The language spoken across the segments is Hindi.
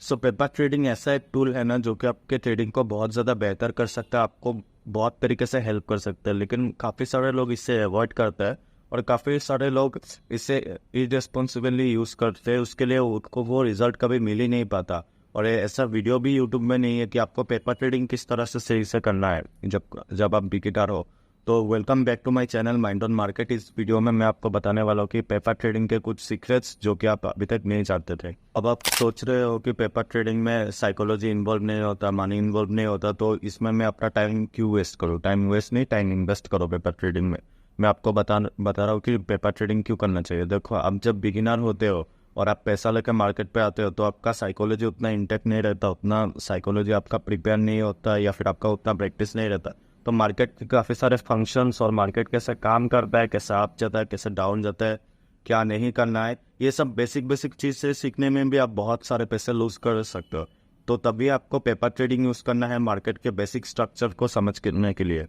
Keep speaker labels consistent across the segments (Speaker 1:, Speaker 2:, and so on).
Speaker 1: सो पेपर ट्रेडिंग ऐसा एक टूल है ना जो कि आपके ट्रेडिंग को बहुत ज़्यादा बेहतर कर सकता है, आपको बहुत तरीके से हेल्प कर सकता है, लेकिन काफ़ी सारे लोग इससे अवॉइड करते हैं और काफ़ी सारे लोग इसे इररिस्पॉन्सिबली यूज़ करते हैं, उसके लिए उनको वो रिजल्ट कभी मिल ही नहीं पाता। और ऐसा वीडियो भी यूट्यूब में नहीं है कि आपको पेपर ट्रेडिंग किस तरह से सही से करना है जब आप बिगिनर हो। तो welcome back to my channel mind on market. इस वीडियो में मैं आपको बताने वाला हूँ कि पेपर ट्रेडिंग के कुछ सीक्रेट्स जो कि आप अभी तक नहीं जानते थे। अब आप सोच रहे हो कि पेपर ट्रेडिंग में साइकोलॉजी इन्वॉल्व नहीं होता, मनी इन्वॉल्व नहीं होता, तो इसमें मैं अपना टाइम क्यों वेस्ट करूँ? टाइम वेस्ट नहीं, टाइम इन्वेस्ट करो पेपर ट्रेडिंग में। मैं आपको बता रहा हूँ कि पेपर ट्रेडिंग क्यों करना चाहिए। देखो, आप जब बिगिनर होते हो और आप पैसा लेकर मार्केट पे आते हो तो आपका साइकोलॉजी उतना इंटेक्ट नहीं रहता, उतना साइकोलॉजी आपका प्रिपेयर नहीं होता या फिर आपका उतना प्रैक्टिस नहीं रहता। तो मार्केट के काफ़ी सारे फंक्शंस और मार्केट कैसे काम करता है, कैसे अप जाता है, कैसे डाउन जाता है, क्या नहीं करना है, ये सब बेसिक चीज़ से सीखने में भी आप बहुत सारे पैसे लूज कर सकते हो। तो तभी आपको पेपर ट्रेडिंग यूज़ करना है मार्केट के बेसिक स्ट्रक्चर को समझने के लिए।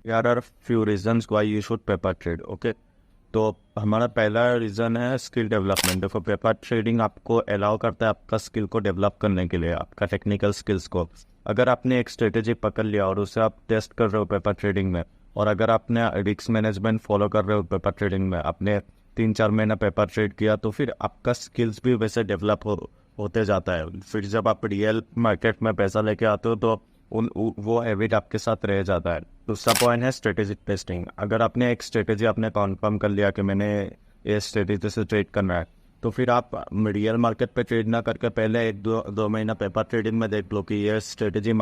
Speaker 1: यार are few reasons why you should paper trade. Okay, तो हमारा पहला रीज़न है स्किल डेवलपमेंट। देखो, पेपर ट्रेडिंग आपको अलाउ करता है आपका स्किल को डेवलप करने के लिए, आपका टेक्निकल स्किल्स को। अगर आपने एक स्ट्रेटेजी पकड़ लिया और उसे आप टेस्ट कर रहे हो पेपर ट्रेडिंग में, और अगर आपने रिस्क मैनेजमेंट फॉलो कर रहे हो पेपर ट्रेडिंग में, आपने 3-4 महीना पेपर ट्रेड किया, तो फिर आपका स्किल्स भी वैसे डेवलप होते जाता है। फिर जब आप रियल मार्केट में पैसा लेके आते हो तो वो हैबिट आपके साथ रह जाता है। दूसरा पॉइंट है स्ट्रेटेजिक टेस्टिंग। अगर आपने एक स्ट्रेटेजी आपने कन्फर्म कर लिया कि मैंने ये स्ट्रेटेजी से ट्रेड करना है, तो फिर आप रियल मार्केट पे ट्रेड ना करके पहले 1-2 महीना पेपर ट्रेडिंग में देख लो कि ये स्ट्रेटेजी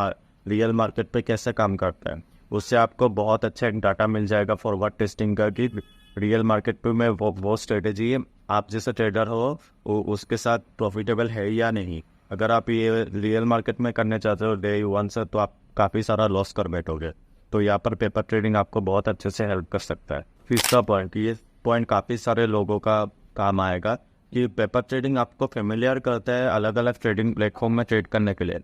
Speaker 1: रियल मार्केट पे कैसे काम करता है। उससे आपको बहुत अच्छा एक डाटा मिल जाएगा फॉरवर्ड टेस्टिंग का कि रियल मार्केट पे में वो स्ट्रेटेजी आप जैसे ट्रेडर हो उसके साथ प्रॉफिटेबल है या नहीं। अगर आप ये रियल मार्केट में करने चाहते हो डे 1 से, तो आप काफ़ी सारा लॉस कर बैठोगे। तो यहाँ पर पेपर ट्रेडिंग आपको बहुत अच्छे से हेल्प कर सकता है। तीसरा पॉइंट, ये पॉइंट काफ़ी सारे लोगों का काम आएगा कि पेपर ट्रेडिंग आपको फेमिलियर करता है अलग अलग ट्रेडिंग प्लेटफॉर्म में ट्रेड करने के लिए।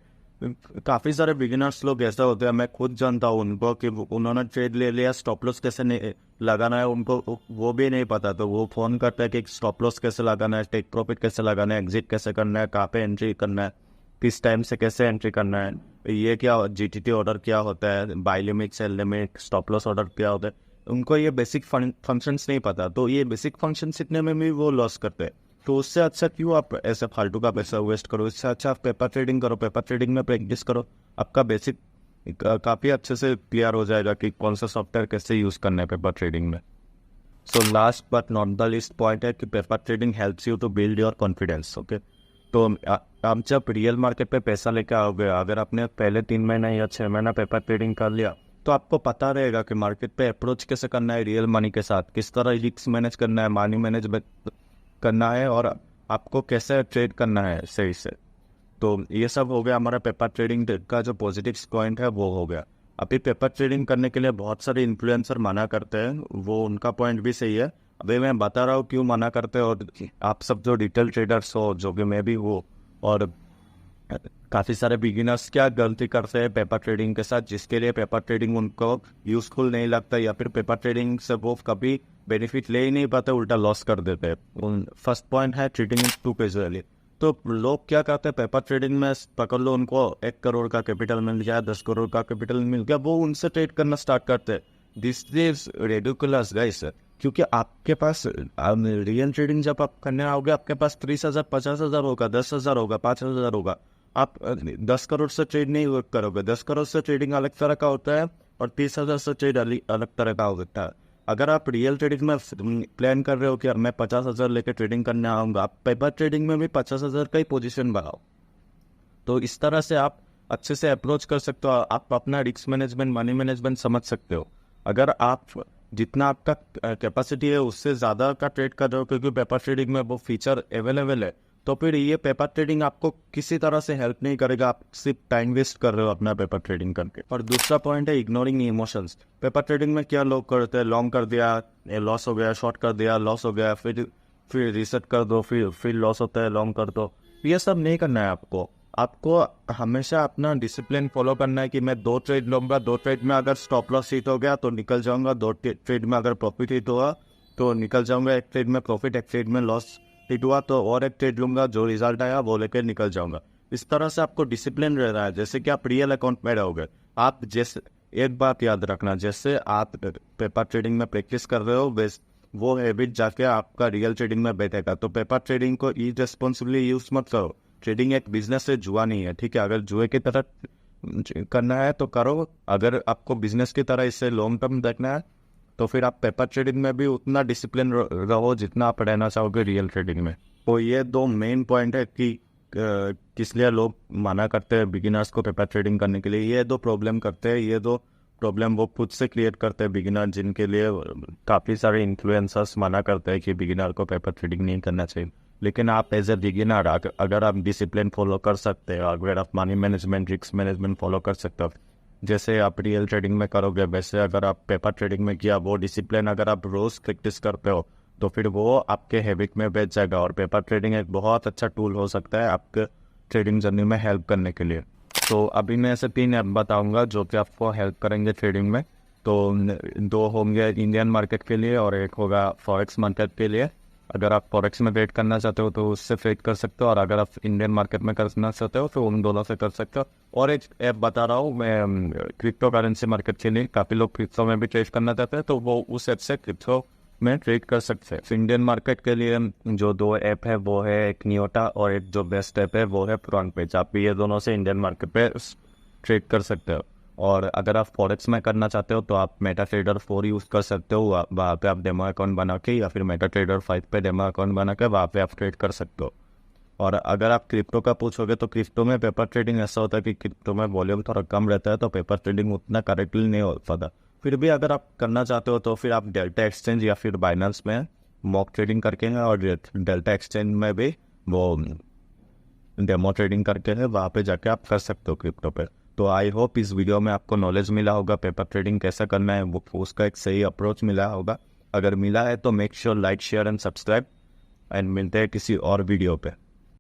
Speaker 1: काफ़ी सारे बिगिनर्स लोग ऐसा होते हैं, मैं खुद जानता हूँ उनको, कि उन्होंने ट्रेड ले लिया, स्टॉप लॉस कैसे नहीं लगाना है उनको वो भी नहीं पता, तो वो फ़ोन करता है कि स्टॉप लॉस कैसे लगाना है, टेक प्रॉफिट कैसे लगाना है, एग्जिट कैसे करना है, कहाँ पे एंट्री करना है, किस टाइम से कैसे एंट्री करना है, ये क्या जीटीटी ऑर्डर क्या होता है, buy limit, sell limit, stop loss order क्या होता है। उनको ये बेसिक फंक्शंस नहीं पता, तो ये बेसिक फंक्शन सीखने में भी वो लॉस करते हैं। तो उससे अच्छा क्यों आप ऐसे फालतू का पैसा वेस्ट करो? इससे अच्छा आप पेपर ट्रेडिंग करो, पेपर ट्रेडिंग में प्रैक्टिस करो, आपका बेसिक काफ़ी अच्छे से क्लियर हो जाएगा कि कौन सा सॉफ्टवेयर कैसे यूज़ करना है पेपर ट्रेडिंग में। So last but not the list point है कि paper trading helps you to build your confidence. Okay, तो आप जब रियल मार्केट पे पैसा लेकर आओगे, अगर आपने पहले 3 महीना या 6 महीना पेपर ट्रेडिंग कर लिया, तो आपको पता रहेगा कि मार्केट पे अप्रोच कैसे करना है रियल मनी के साथ, किस तरह रिस्क मैनेज करना है, मनी मैनेजमेंट करना है, और आपको कैसे ट्रेड करना है सही से। तो ये सब हो गया हमारा पेपर ट्रेडिंग का जो पॉजिटिव पॉइंट है वो हो गया। अभी पेपर ट्रेडिंग करने के लिए बहुत सारे इन्फ्लुएंसर मना करते हैं, वो उनका पॉइंट भी सही है। अभी मैं बता रहा हूँ क्यों मना करते हैं, और आप सब जो डिटेल ट्रेडर्स हो, जो कि मैं भी हूँ, और काफ़ी सारे बिगिनर्स क्या गलती करते हैं पेपर ट्रेडिंग के साथ, जिसके लिए पेपर ट्रेडिंग उनको यूजफुल नहीं लगता, या फिर पेपर ट्रेडिंग से वो कभी बेनिफिट ले ही नहीं पाते, उल्टा लॉस कर देते हैं। फर्स्ट पॉइंट है ट्रेडिंग टू कैजुअली। तो लोग क्या करते हैं, पेपर ट्रेडिंग में पकड़ लो उनको 1 करोड़ का कैपिटल मिल गया, 10 करोड़ का कैपिटल मिल गया, वो उनसे ट्रेड करना स्टार्ट करते हैं। दिस इज रेडिकुलस गाइस, क्योंकि आपके पास रियल ट्रेडिंग जब आप करने आओगे, आपके पास 30,000, 50,000 होगा, 10,000 होगा, 5,000 होगा। आप 10 करोड़ से ट्रेड नहीं करोगे। 10 करोड़ से ट्रेडिंग अलग तरह का होता है और 30,000 से ट्रेड अलग तरह का होता है। अगर आप रियल ट्रेडिंग में प्लान कर रहे हो कि यार मैं 50,000 लेकर ट्रेडिंग करने आऊँगा, आप पेपर ट्रेडिंग में भी 50,000 का ही पोजीशन बनाओ। तो इस तरह से आप अच्छे से अप्रोच कर सकते हो, आप अपना रिस्क मैनेजमेंट, मनी मैनेजमेंट समझ सकते हो। अगर आप जितना आपका कैपेसिटी है उससे ज़्यादा का ट्रेड कर रहे हो, क्योंकि पेपर ट्रेडिंग में वो फीचर अवेलेबल है, तो फिर ये पेपर ट्रेडिंग आपको किसी तरह से हेल्प नहीं करेगा, आप सिर्फ टाइम वेस्ट कर रहे हो अपना पेपर ट्रेडिंग करके। और दूसरा पॉइंट है इग्नोरिंग इमोशंस। पेपर ट्रेडिंग में क्या लोग करते हैं, लॉन्ग कर दिया, लॉस हो गया, शॉर्ट कर दिया, लॉस हो गया, फिर रिसेट कर दो, फिर लॉस होता है, लॉन्ग कर दो। ये सब नहीं करना है आपको। आपको हमेशा अपना डिसिप्लिन फॉलो करना है कि मैं 2 ट्रेड लूँगा, 2 ट्रेड में अगर स्टॉप लॉस हिट हो गया तो निकल जाऊँगा, 2 ट्रेड में अगर प्रॉफिट हिट हुआ तो निकल जाऊँगा, 1 ट्रेड में प्रॉफिट, 1 ट्रेड में लॉस हिट हुआ तो और 1 ट्रेड लूँगा, जो रिजल्ट आया वो लेकर निकल जाऊँगा। इस तरह से आपको डिसिप्लिन रह रहा है, जैसे कि आप रियल अकाउंट में रहोगे। आप जैसे एक बात याद रखना, जैसे आप पेपर ट्रेडिंग में प्रैक्टिस कर रहे हो, वो हैबिट जाके आपका रियल ट्रेडिंग में बैठेगा। तो पेपर ट्रेडिंग को इरेस्पॉन्सिबली यूज मत करो। ट्रेडिंग एक बिजनेस है, जुआ नहीं है, ठीक है। अगर जुए की तरह करना है तो करो, अगर आपको बिजनेस की तरह इससे लॉन्ग टर्म देखना है तो फिर आप पेपर ट्रेडिंग में भी उतना डिसिप्लिन रहो जितना आप रहना चाहोगे रियल ट्रेडिंग में। तो ये दो मेन पॉइंट है कि किस लिए लोग मना करते हैं बिगिनर्स को पेपर ट्रेडिंग करने के लिए। ये दो प्रॉब्लम करते हैं, ये दो प्रॉब्लम वो खुद से क्रिएट करते हैं बिगिनर, जिनके लिए काफ़ी सारे इन्फ्लुएंसर्स मना करते हैं कि बिगिनर को पेपर ट्रेडिंग नहीं करना चाहिए। लेकिन आप एज ए बिगिनर अगर आप डिसिप्लिन फॉलो कर सकते हो, अगर आप money management, risk management follow कर सकते हो, जैसे आप रियल ट्रेडिंग में करोगे वैसे अगर आप पेपर ट्रेडिंग में किया, वो डिसिप्लिन अगर आप रोज प्रैक्टिस करते हो तो फिर वो आपके हैबिट में बैठ जाएगा। और पेपर ट्रेडिंग एक बहुत अच्छा टूल हो सकता है आपके ट्रेडिंग जर्नी में हेल्प करने के लिए। तो अभी मैं ऐसे 3 ऐप बताऊंगा जो कि आपको हेल्प करेंगे ट्रेडिंग में। तो 2 होंगे इंडियन मार्केट के लिए और एक होगा फॉरेक्स मार्केट के लिए। अगर आप फॉरेक्स में ट्रेड करना चाहते हो तो उससे ट्रेड कर सकते हो, और अगर आप इंडियन मार्केट में करना चाहते हो तो उन दोनों से कर सकते हो। और एक ऐप बता रहा हूँ मैं क्रिप्टो करेंसी मार्केट के लिए, काफ़ी लोग क्रिप्टो में भी ट्रेड करना चाहते हैं तो वो उस ऐप से क्रिप्टो में ट्रेड कर सकते हैं। इंडियन मार्केट के लिए जो 2 ऐप है वो है एक नियोटा, और एक जो बेस्ट ऐप है वो है फ्रंट पेज। आप ये दोनों से इंडियन मार्केट पे ट्रेड कर सकते हो। और अगर आप फॉरेक्स में करना चाहते हो तो आप मेटा ट्रेडर 4 यूज़ कर सकते हो, वहाँ पे आप डेमो अकाउंट बना के, या फिर मेटा ट्रेडर 5 पे डेमो अकाउंट बना के वहाँ पे आप ट्रेड कर सकते हो। और अगर आप क्रिप्टो का पूछोगे तो क्रिप्टो में पेपर ट्रेडिंग ऐसा होता है कि क्रिप्टो में वॉल्यूम थोड़ा कम रहता है, तो पेपर ट्रेडिंग उतना करेक्टली नहीं हो पाता। फिर भी अगर आप करना चाहते हो तो फिर आप डेल्टा एक्सचेंज या फिर बाइनेंस में मॉक ट्रेडिंग करके हैं, और डेल्टा एक्सचेंज में भी वो डेमो ट्रेडिंग करके है, वहाँ पे जाके आप कर सकते हो क्रिप्टो पे। तो आई होप इस वीडियो में आपको नॉलेज मिला होगा, पेपर ट्रेडिंग कैसे करना है वो उसका एक सही अप्रोच मिला होगा। अगर मिला है तो make sure like, share and subscribe, and मिलते हैं किसी और वीडियो पे।